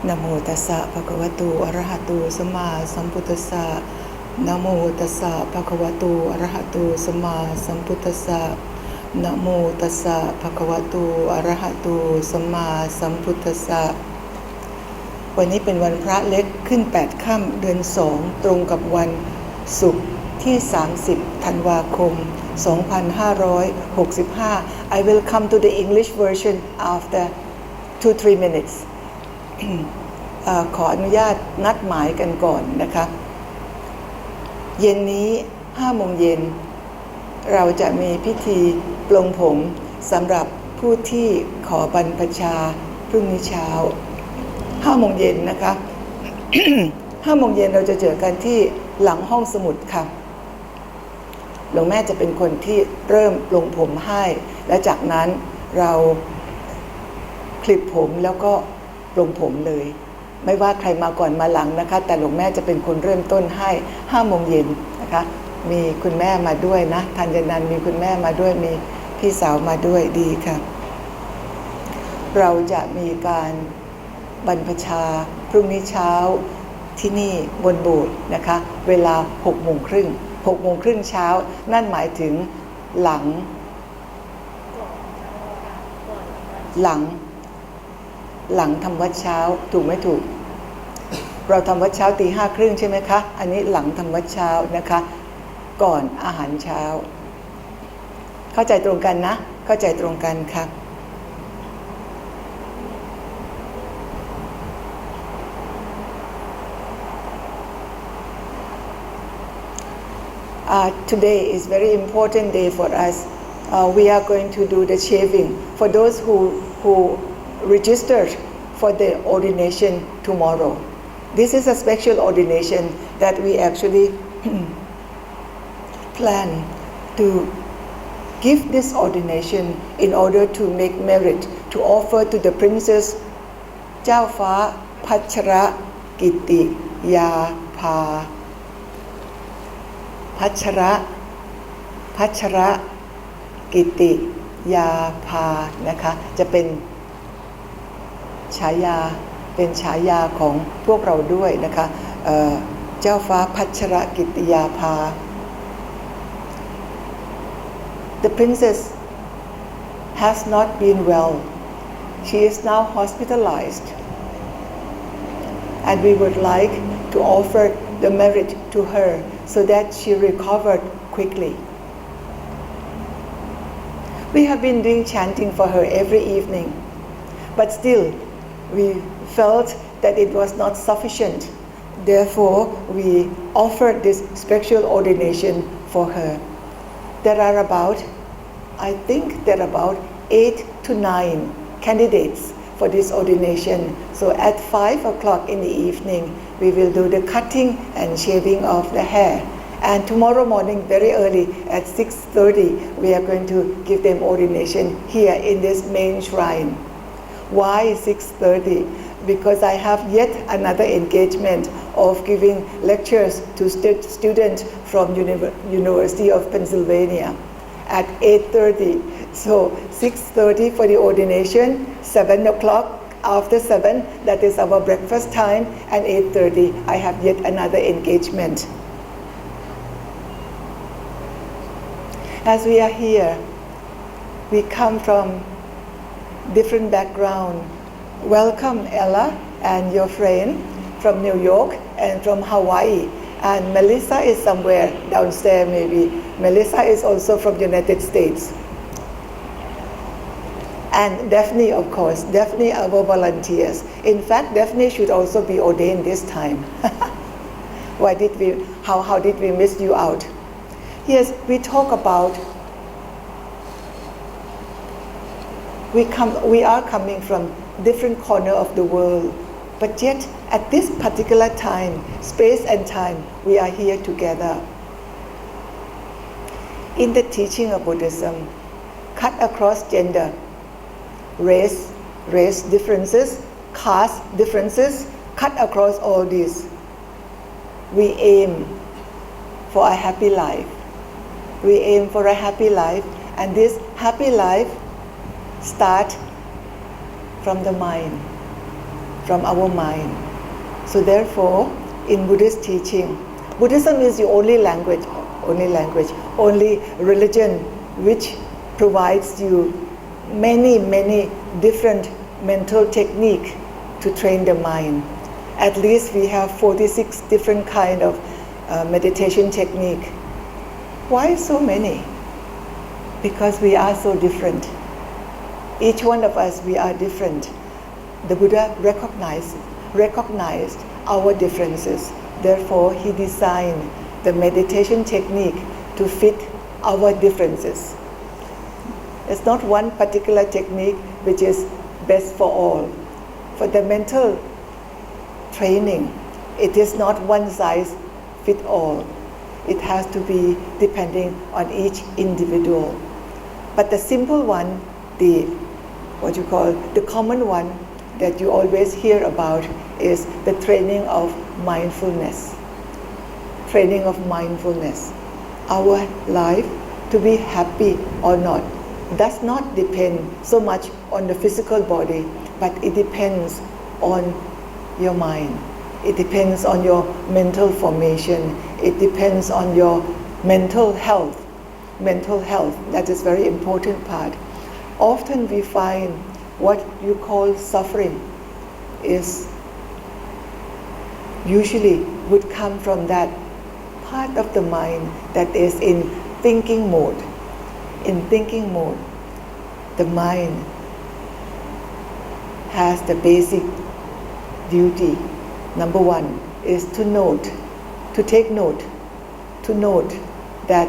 นะโมตัสสะภะคะวะโตอะระหะโตสัมมาสัมพุทธัสสะนะโมตัสสะภะคะวะโตอะระหะโตสัมมาสัมพุทธัสสะนะโมตัสสะภะคะวะโตอะระหะโตสัมมาสัมพุทธัสสะวันนี้เป็นวันพระเล็กขึ้น8ค่ำเดือน2ตรงกับวันศุกร์ที่30ธันวาคม2565 I will come to the English version after 2-3 minutes ขออนุญาตนัดหมายกันก่อนนะคะเย็นนี้5 โมงเย็นเราจะมีพิธีปลงผมสำหรับผู้ที่ขอบรรพชาพรุ่งนี้เช้า5 โมงเย็นนะคะ 5 โมงเย็นเราจะเจอกันที่หลังห้องสมุดค่ะหลวงแม่จะเป็นคนที่เริ่มปลงผมให้และจากนั้นเราคลิปผมแล้วก็ปลงผมเลยไม่ว่าใครมาก่อนมาหลังนะคะแต่หลวงแม่จะเป็นคนเริ่มต้นให้5 โมงเย็นนะคะมีคุณแม่มาด้วยนะธัญนันท์มีคุณแม่มาด้วยมีพี่สาวมาด้วยดีค่ะเราจะมีการบรรพชาพรุ่งนี้เช้าที่นี่บนโบสถ์นะคะเวลา 6 โมงครึ่ง 6 โมงครึ่งเช้านั่นหมายถึงหลังทำวัดเช้าถูกไหมถูกเราทำวัดเช้าตี 5:30ใช่ไหมคะอันนี้หลังทำวัดเช้านะคะก่อนอาหารเช้าเข้าใจตรงกันนะเข้าใจตรงกันค่ะToday is very important day for us. We are going to do the shaving for those who registered for the ordination tomorrow. This is a special ordination that we actually plan to give this ordination in order to make merit to offer to the Princess เจ้าฟ้าพัชรกิติยาภาพัชรกิติยาภานะคะจะเป็นฉายาของพวกเราด้วยนะคะเจ้าฟ้าพัชรกิติยาภา The princess has not been well. She is now hospitalized, and we would like to offer the merit to her so that she recovered quickly. We have been doing chanting for her every evening, but still we felt that it was not sufficient. Therefore, we offered this special ordination for her. There are about 8 to 9 candidates for this ordination. So at 5 o'clock in the evening, we will do the cutting and shaving of the hair. And tomorrow morning, very early at 6:30, we are going to give them ordination here in this main shrine. Why 6:30? Because I have yet another engagement of giving lectures to students from University of Pennsylvania at 8:30. So 6:30 for the ordination, 7 o'clock after 7, that is our breakfast time, and 8:30 I have yet another engagement. As we are here, we come from different background. Welcome Ella and your friend from New York and from Hawaii, and Melissa is somewhere downstairs maybe. Melissa is also from United States. And Daphne, of course, Daphne our volunteers. In fact, Daphne should also be ordained this time. How did we miss you out? Yes, we talk about we are coming from different corner of the world, but yet at this particular time, space and time, we are here together. In the teaching of Buddhism, cut across gender, race differences, caste differences, cut across all these. We aim for a happy life. We aim for a happy life, and this happy life starts from the mind, from our mind. So therefore, in Buddhist teaching, Buddhism is the only religion which provides you many different mental technique to train the mind. At least we have 46 different kind of meditation technique. Why so many? Because we are so different. Each one of us, we are different. The Buddha recognized our differences. Therefore, he designed the meditation technique to fit our differences. It's not one particular technique which is best for all. For the mental training, it is not one size fit all. It has to be depending on each individual. But the simple one, the common one that you always hear about is the training of mindfulness. Training of mindfulness. Our life, to be happy or not, does not depend so much on the physical body, but it depends on your mind. It depends on your mental formation. It depends on your mental health. Mental health, that is very important part. Often we find what you call suffering is usually would come from that part of the mind that is in thinking mode. In thinking mode, the mind has the basic duty. Number one is to note, to take note, to note that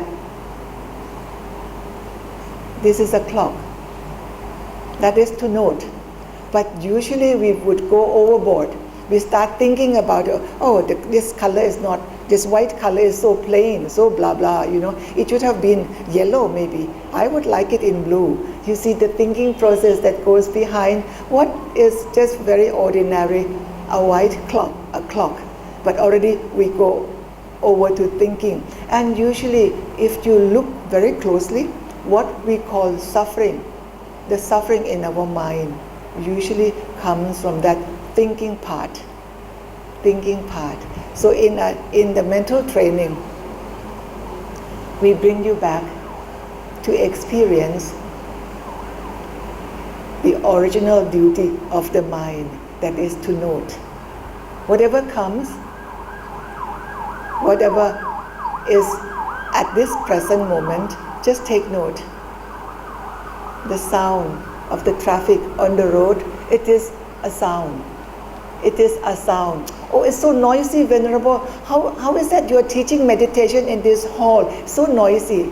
this is a clock. That is to note. But usually we would go overboard. We start thinking about, this color is not, this white color is so plain, so blah blah, it should have been yellow maybe. I would like it in blue. You see the thinking process that goes behind what is just very ordinary, a white clock, a clock. But already we go over to thinking. And usually if you look very closely, what we call suffering, the suffering in our mind usually comes from that thinking part. So in the mental training, we bring you back to experience the original duty of the mind, that is to note. Whatever comes, whatever is at this present moment, just take note. The sound of the traffic on the road, it is a sound. It is a sound. Oh, it's so noisy, Venerable. How is that you're teaching meditation in this hall? So noisy.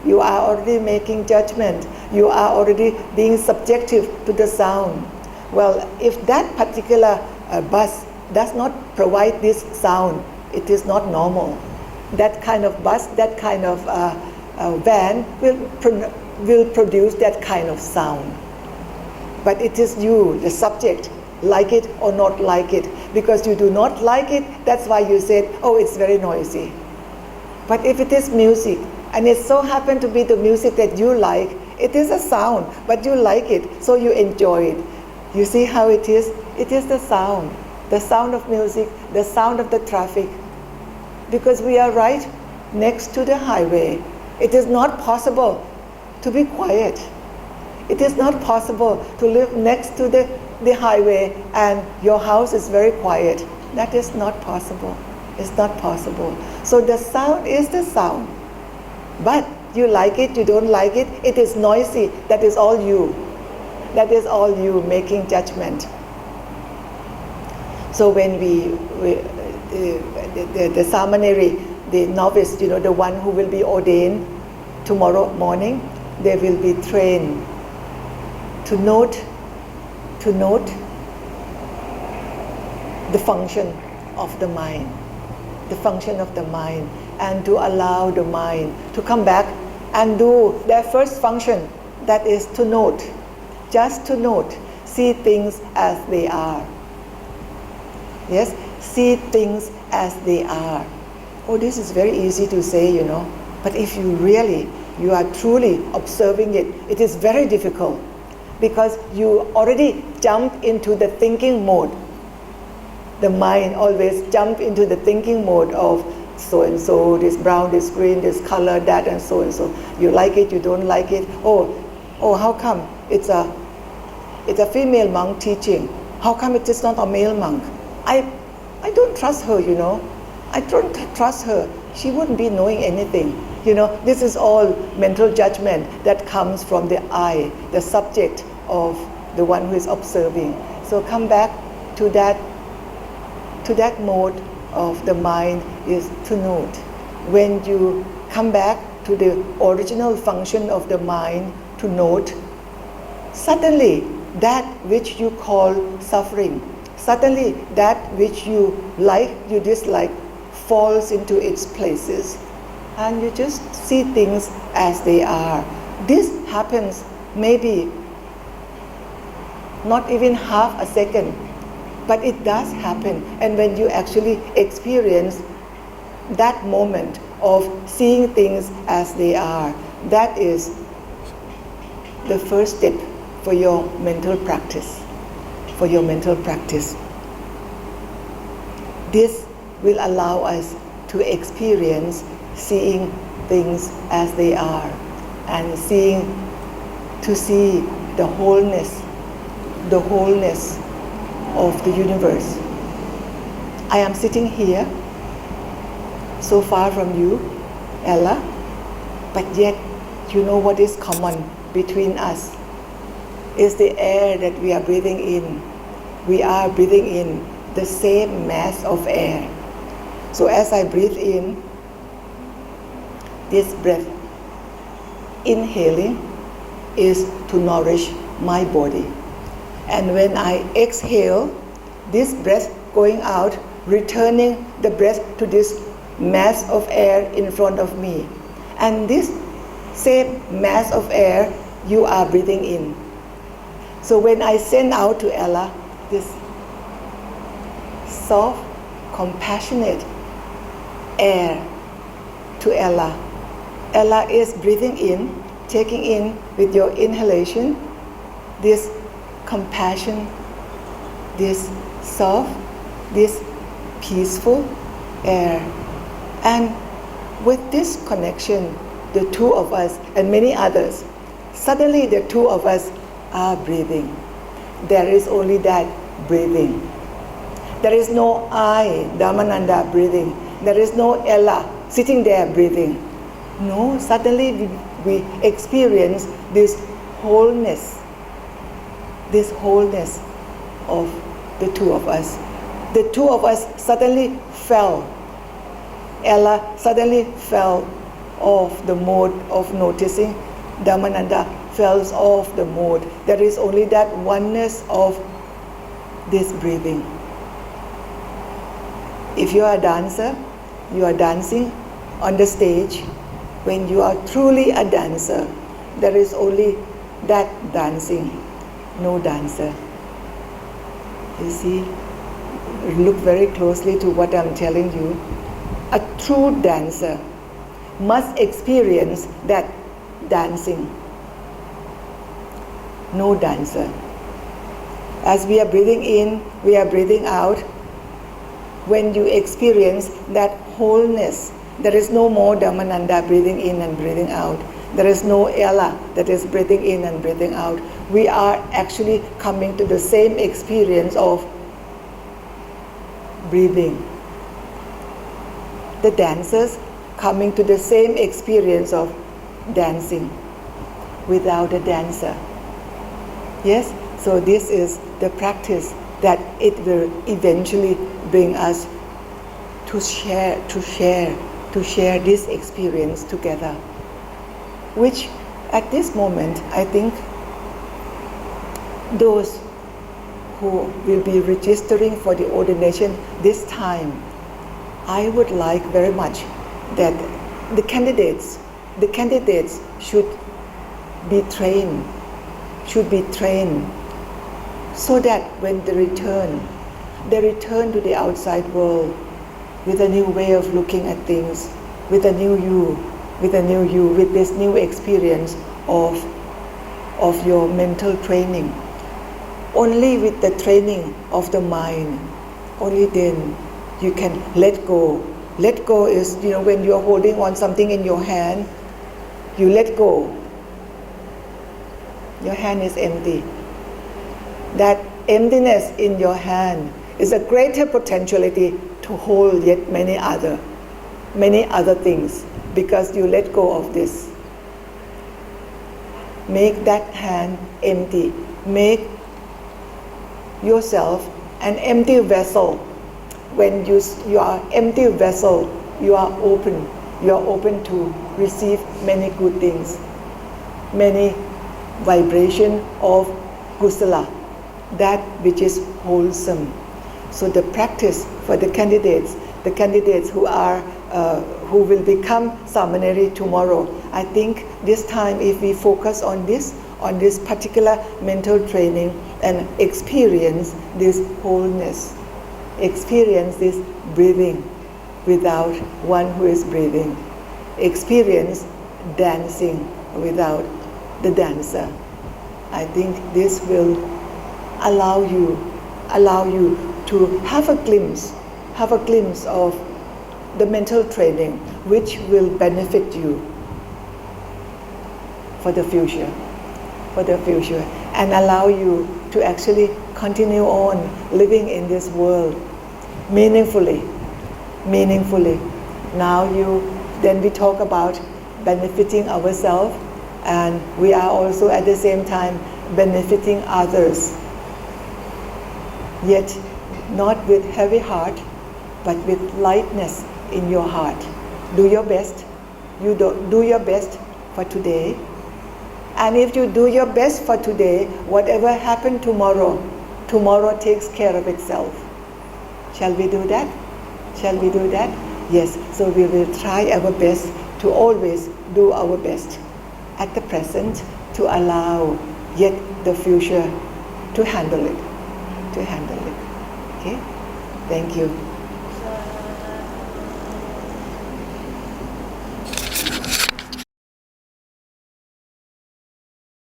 You are already making judgment. You are already being subjective to the sound. Well, if that particular bus does not provide this sound, it is not normal. That kind of bus, that kind of van will produce that kind of sound. But it is you, the subject, like it or not like it. Because you do not like it, that's why you said, it's very noisy. But if it is music, and it so happened to be the music that you like, it is a sound, but you like it, so you enjoy it. You see how it is? It is the sound of music, the sound of the traffic. Because we are right next to the highway. It is not possible to be quiet. It is not possible to live next to the highway and your house is very quiet. That is not possible. It's not possible. So the sound is the sound. But you like it, you don't like it, it is noisy. That is all you. That is all you making judgment. So when the samaneri, the novice, the one who will be ordained tomorrow morning, they will be trained to note the function of the mind, and to allow the mind to come back and do their first function, that is to note, just to note, see things as they are. Yes, see things as they are. This is very easy to say, but if you are truly observing it, it is very difficult because you already jump into the thinking mode. The mind always jump into the thinking mode of so and so, this brown, this green, this color, that, and so and so. You like it, you don't like it. Oh, how come it's a female monk teaching? How come it is not a male monk? I don't trust her, you know. I don't trust her. She wouldn't be knowing anything. You know, this is all mental judgment that comes from the I, the subject of the one who is observing. So come back to that mode of the mind is to note. When you come back to the original function of the mind to note, suddenly that which you call suffering, suddenly that which you like, you dislike, falls into its places, and you just see things as they are. This happens maybe not even half a second, but it does happen. And when you actually experience that moment of seeing things as they are, that is the first step for your mental practice. This will allow us to experience seeing things as they are and to see the wholeness of the universe. I am sitting here, so far from you, Ella, but yet you know what is common between us is the air that we are breathing in. We are breathing in the same mass of air. So as I breathe in, this breath, inhaling, is to nourish my body. And when I exhale, this breath going out, returning the breath to this mass of air in front of me. And this same mass of air you are breathing in. So when I send out to Ella this soft, compassionate air to Ella, Ella is breathing in, taking in with your inhalation this compassion, this soft, this peaceful air. And with this connection, the two of us and many others, suddenly the two of us are breathing. There is only that breathing. There is no I, Dhammananda, breathing. There is no Ella sitting there breathing. No, suddenly we experience this wholeness of the two of us. The two of us suddenly fell. Ella suddenly fell off the mode of noticing. Dhammananda falls off the mode. There is only that oneness of this breathing. If you are a dancer, you are dancing on the stage. When you are truly a dancer, there is only that dancing, no dancer. You see, look very closely to what I'm telling you. A true dancer must experience that dancing. No dancer. As we are breathing in, we are breathing out. When you experience that wholeness, there is no more Dhammananda breathing in and breathing out. There is no Ella that is breathing in and breathing out. We are actually coming to the same experience of breathing. The dancers coming to the same experience of dancing without a dancer. Yes? So this is the practice that it will eventually bring us to share this experience together. Which at this moment, I think those who will be registering for the ordination this time, I would like very much that the candidates should be trained so that when they return to the outside world with a new way of looking at things, with a new you, with this new experience of your mental training. Only with the training of the mind, only then you can let go. Let go is, when you're holding on something in your hand, you let go. Your hand is empty. That emptiness in your hand is a greater potentiality to hold yet many other things, because you let go of this. Make that hand empty. Make yourself an empty vessel. When you are empty vessel, you are open. You are open to receive many good things, many vibration of kusala, that which is wholesome. So the practice for the candidates who will become Samaneri tomorrow, I think this time if we focus on this particular mental training and experience this wholeness, experience this breathing without one who is breathing, experience dancing without the dancer. I think this will allow you to have a glimpse of the mental training which will benefit you for the future, and allow you to actually continue on living in this world meaningfully. Now then we talk about benefiting ourselves, and we are also at the same time benefiting others, yet not with heavy heart, but with lightness in your heart. Do your best. Do your best for today. And if you do your best for today, whatever happened tomorrow takes care of itself. Shall we do that? Yes. So we will try our best to always do our best at the present, to allow yet the future to handle it. Okay? Thank you.